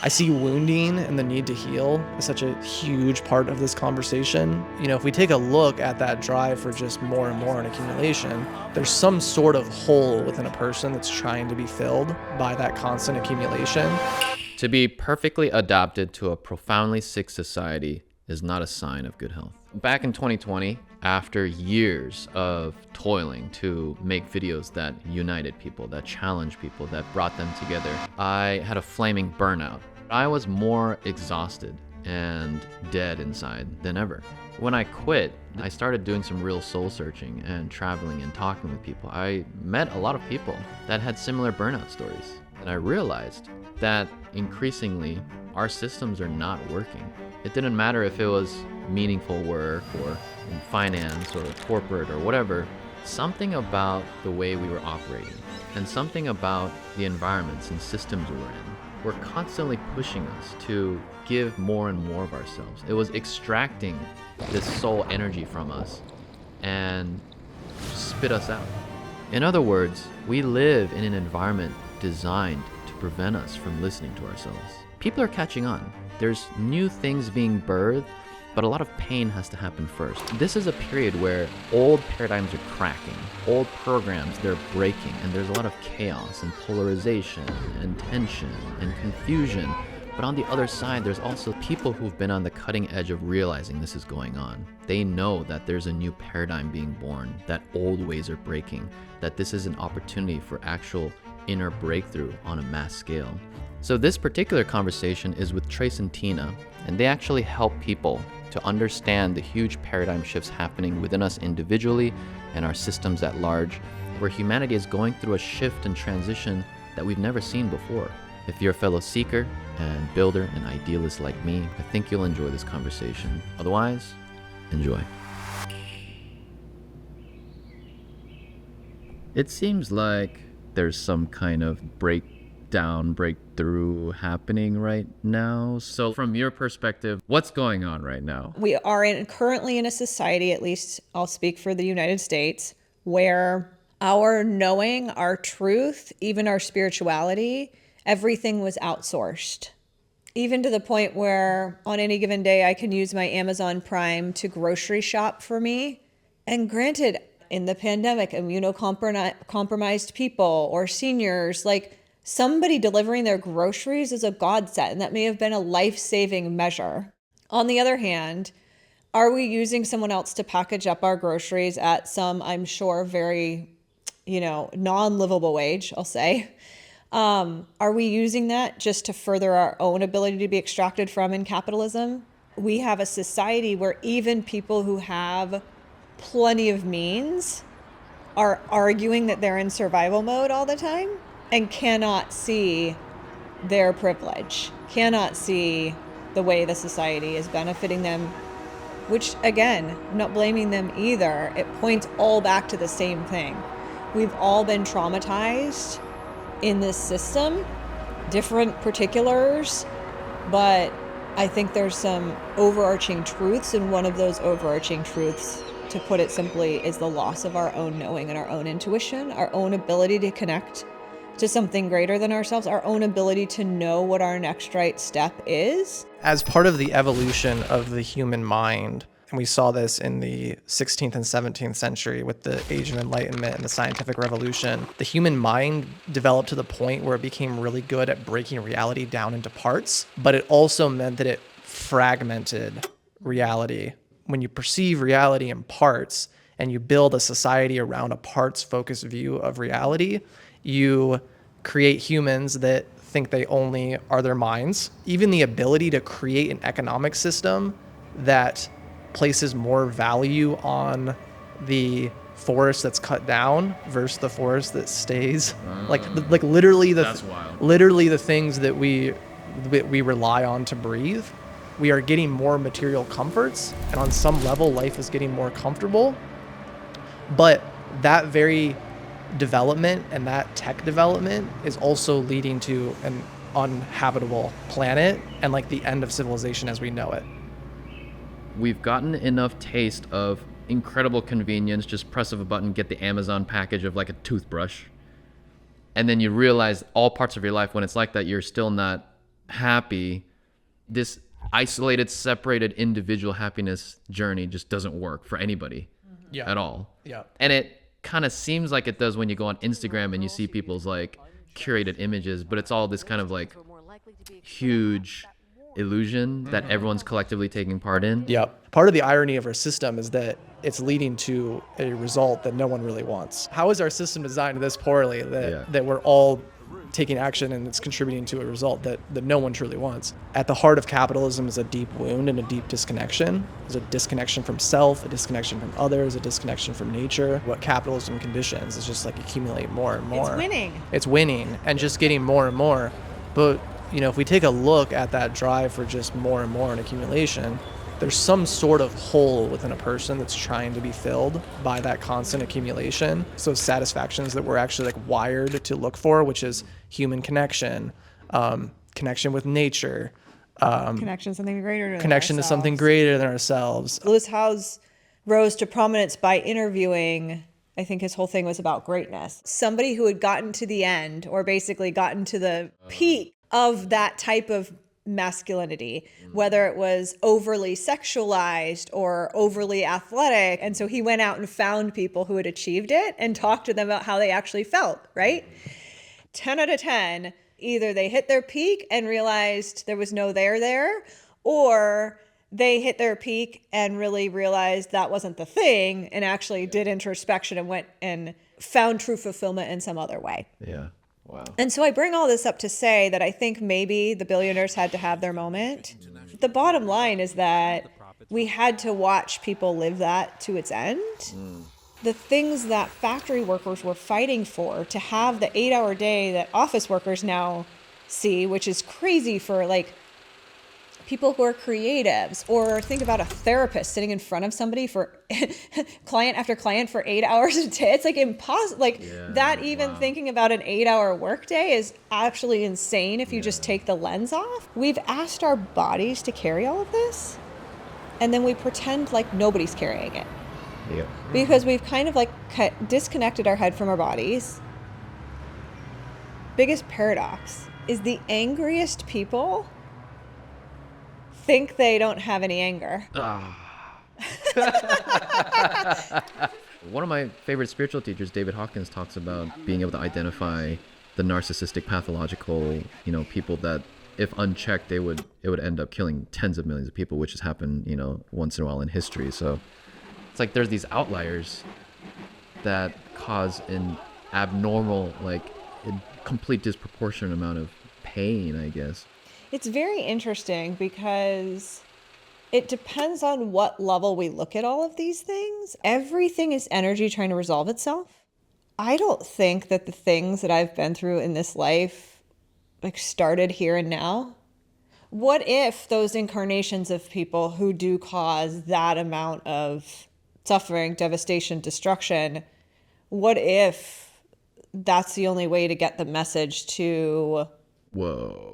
I see wounding and the need to heal as such a huge part of this conversation. If we take a look at that drive for just more and more in accumulation, there's some sort of hole within a person that's trying to be filled by that constant accumulation. To be perfectly adapted to a profoundly sick society is not a sign of good health. Back in 2020, after years of toiling to make videos that united people, that challenged people, that brought them together, I had a flaming burnout. I was more exhausted and dead inside than ever. When I quit, I started doing some real soul searching and traveling and talking with people. I met a lot of people that had similar burnout stories. And I realized that increasingly our systems are not working. It didn't matter if it was meaningful work or in finance or corporate or whatever. Something about the way we were operating and something about the environments and systems we were in were constantly pushing us to give more and more of ourselves. It was extracting this soul energy from us and spit us out. In other words, we live in an environment designed to prevent us from listening to ourselves. People are catching on. There's new things being birthed, but a lot of pain has to happen first. This is a period where old paradigms are cracking, old programs, they're breaking, and there's a lot of chaos and polarization and tension and confusion. But on the other side, there's also people who've been on the cutting edge of realizing this is going on. They know that there's a new paradigm being born, that old ways are breaking, that this is an opportunity for actual inner breakthrough on a mass scale. So this particular conversation is with Trace and Tina, and they actually help people to understand the huge paradigm shifts happening within us individually and our systems at large, where humanity is going through a shift and transition that we've never seen before. If you're a fellow seeker and builder and idealist like me, I think you'll enjoy this conversation. Otherwise, enjoy. It seems like there's some kind of breakthrough happening right now. So from your perspective, what's going on right now? We are currently in a society, at least I'll speak for the United States, where our knowing, our truth, even our spirituality, everything was outsourced. Even to the point where on any given day, I can use my Amazon Prime to grocery shop for me. And granted, in the pandemic, immunocompromised people or seniors, like somebody delivering their groceries is a godsend, and that may have been a life-saving measure. On the other hand, are we using someone else to package up our groceries at some, I'm sure, very, non-livable wage, I'll say? Are we using that just to further our own ability to be extracted from in capitalism? We have a society where even people who have plenty of means are arguing that they're in survival mode all the time and cannot see their privilege, cannot see the way the society is benefiting them, which again, I'm not blaming them either. It points all back to the same thing. We've all been traumatized in this system, different particulars, but I think there's some overarching truths, and one of those overarching truths, to put it simply, is the loss of our own knowing and our own intuition, our own ability to connect to something greater than ourselves, our own ability to know what our next right step is. As part of the evolution of the human mind, and we saw this in the 16th and 17th century with the Age of Enlightenment and the scientific revolution, the human mind developed to the point where it became really good at breaking reality down into parts, but it also meant that it fragmented reality. When you perceive reality in parts and you build a society around a parts-focused view of reality, you create humans that think they only are their minds. Even the ability to create an economic system that places more value on the forest that's cut down versus the forest that stays. Like literally the things that we rely on to breathe. We are getting more material comforts, and on some level, life is getting more comfortable. But that very development and that tech development is also leading to an uninhabitable planet and like the end of civilization as we know it. We've gotten enough taste of incredible convenience, just press of a button, get the Amazon package of like a toothbrush. And then you realize all parts of your life when it's like that, you're still not happy, this isolated, separated individual happiness journey just doesn't work for anybody at all. Yeah. And it kind of seems like it does when you go on Instagram and you see people's like curated images, but it's all this kind of like huge illusion that everyone's collectively taking part in. Yep. Part of the irony of our system is that it's leading to a result that no one really wants. How is our system designed this poorly that we're all taking action and it's contributing to a result that no one truly wants? At the heart of capitalism is a deep wound and a deep disconnection. There's a disconnection from self, a disconnection from others, a disconnection from nature. What capitalism conditions is just like accumulate more and more. It's winning and just getting more and more. But if we take a look at that drive for just more and more and accumulation, there's some sort of hole within a person that's trying to be filled by that constant accumulation. So satisfactions that we're actually like wired to look for, which is human connection, connection with nature, Connection to something greater to something greater than ourselves. Lewis Howes rose to prominence by interviewing, I think his whole thing was about greatness, somebody who had gotten to the end, or basically gotten to the peak of that type of masculinity, whether it was overly sexualized or overly athletic. And so he went out and found people who had achieved it and talked to them about how they actually felt, right? 10 out of 10, either they hit their peak and realized there was no there, or they hit their peak and really realized that wasn't the thing and actually did introspection and went and found true fulfillment in some other way. Yeah. Wow. And so I bring all this up to say that I think maybe the billionaires had to have their moment. The bottom line is that we had to watch people live that to its end. The things that factory workers were fighting for, to have the 8-hour day that office workers now see, which is crazy for like people who are creatives, or think about a therapist sitting in front of somebody for client after client for 8 hours a day. It's like impossible. Like thinking about an 8-hour workday is actually insane if you just take the lens off. We've asked our bodies to carry all of this, and then we pretend like nobody's carrying it. Yep. Because we've kind of like disconnected our head from our bodies. Biggest paradox is the angriest people think they don't have any anger. One of my favorite spiritual teachers, David Hawkins, talks about being able to identify the narcissistic, pathological, people that, if unchecked, it would end up killing tens of millions of people, which has happened, once in a while in history. So it's like there's these outliers that cause an abnormal, like a complete disproportionate amount of pain, I guess. It's very interesting because it depends on what level we look at all of these things. Everything is energy trying to resolve itself. I don't think that the things that I've been through in this life like started here and now. What if those incarnations of people who do cause that amount of suffering, devastation, destruction, what if that's the only way to get the message to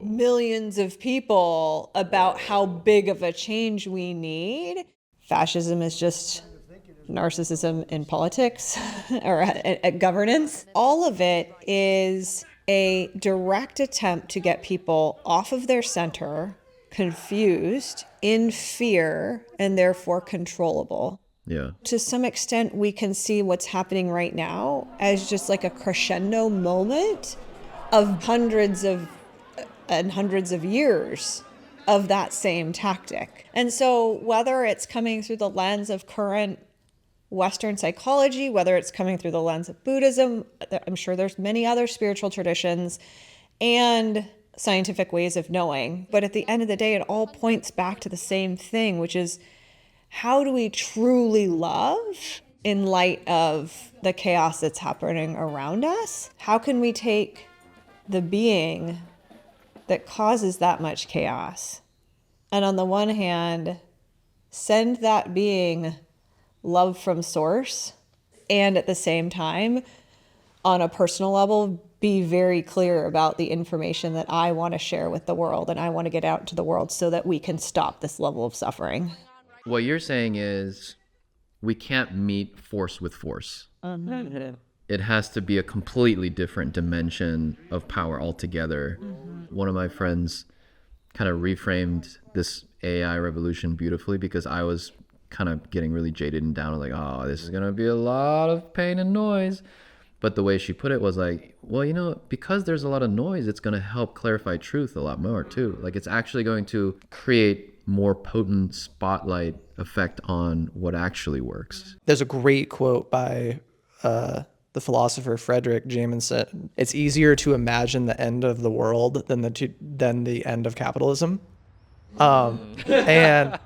millions of people about how big of a change we need? Fascism is just narcissism in politics or at governance. All of it is a direct attempt to get people off of their center, confused, in fear, and therefore controllable. Yeah. To some extent, we can see what's happening right now as just like a crescendo moment of hundreds of years of that same tactic. And so whether it's coming through the lens of current Western psychology, whether it's coming through the lens of Buddhism, I'm sure there's many other spiritual traditions and scientific ways of knowing. But at the end of the day, it all points back to the same thing, which is how do we truly love in light of the chaos that's happening around us? How can we take the being that causes that much chaos, and on the one hand, send that being love from source, and at the same time, on a personal level, be very clear about the information that I want to share with the world and I want to get out to the world so that we can stop this level of suffering. What you're saying is we can't meet force with force. It has to be a completely different dimension of power altogether. One of my friends kind of reframed this AI revolution beautifully, because I was kind of getting really jaded and down, like, oh, this is going to be a lot of pain and noise. But the way she put it was like, well, you know, because there's a lot of noise, it's going to help clarify truth a lot more too. Like, it's actually going to create more potent spotlight effect on what actually works. There's a great quote by the philosopher Frederick Jameson. It's easier to imagine the end of the world than the end of capitalism. And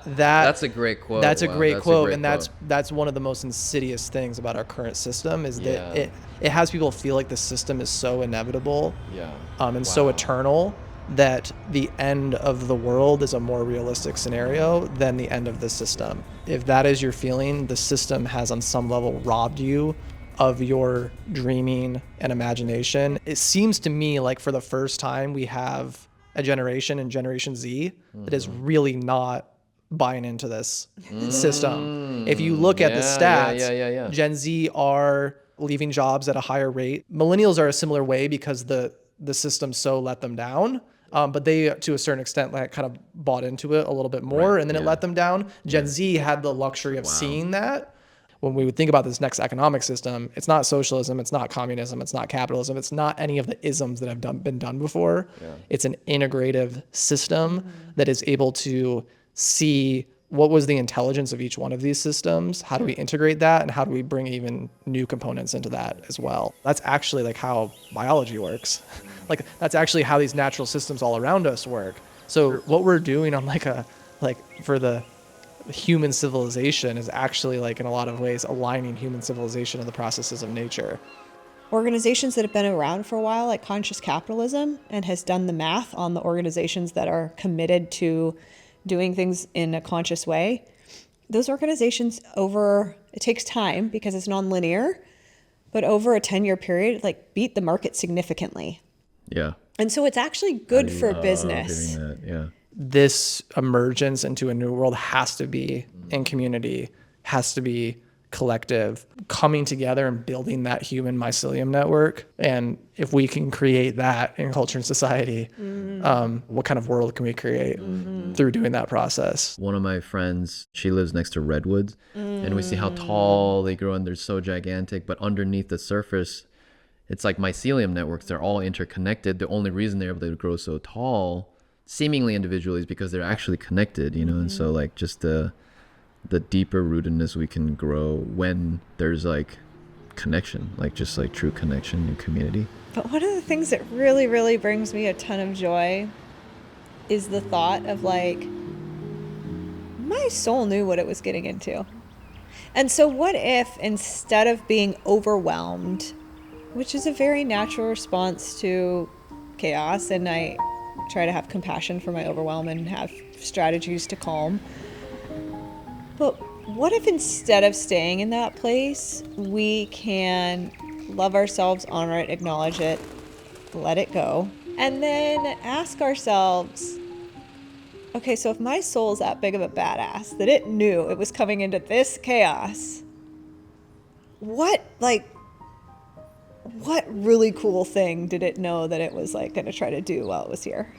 That's a great quote. That's a Wow, great that's a quote, great and quote. that's one of the most insidious things about our current system is that Yeah. it has people feel like the system is so inevitable, Yeah. and so Wow. eternal that the end of the world is a more realistic scenario than the end of the system. If that is your feeling, the system has on some level robbed you of your dreaming and imagination. It seems to me like for the first time we have a generation in Generation Z that is really not buying into this system. If you look at the stats, Yeah. Gen Z are leaving jobs at a higher rate. Millennials are a similar way because the system so let them down. But they, to a certain extent, like kind of bought into it a little bit more, Right, and then it yeah. let them down. Gen Z had the luxury of seeing that. When we would think about this next economic system, it's not socialism, it's not communism, it's not capitalism, it's not any of the isms that have been done before. Yeah. It's an integrative system that is able to see what was the intelligence of each one of these systems, how do we integrate that, and how do we bring even new components into that as well. That's actually like how biology works. Like that's actually how these natural systems all around us work. So what we're doing on for the human civilization is actually like in a lot of ways aligning human civilization to the processes of nature. Organizations that have been around for a while, like Conscious Capitalism, and has done the math on the organizations that are committed to doing things in a conscious way, those organizations it takes time because it's non-linear, but over a 10-year period, like beat the market significantly. Yeah. And so it's actually good for business. Hearing that, yeah. This emergence into a new world has to be in community, has to be collective, coming together and building that human mycelium network. And if we can create that in culture and society, what kind of world can we create through doing that process? One of my friends, she lives next to redwoods, and we see how tall they grow and they're so gigantic, but underneath the surface, it's like mycelium networks. They're all interconnected. The only reason they're able to grow so tall, seemingly individually, is because they're actually connected, you know? And so like just the deeper rootedness we can grow when there's like connection, like just like true connection and community. But one of the things that really, really brings me a ton of joy is the thought of like, my soul knew what it was getting into. And so what if instead of being overwhelmed, which is a very natural response to chaos, and I try to have compassion for my overwhelm and have strategies to calm. But what if instead of staying in that place, we can love ourselves, honor it, acknowledge it, let it go, and then ask ourselves, okay, so if my soul's that big of a badass that it knew it was coming into this chaos, what really cool thing did it know that it was like going to try to do while it was here?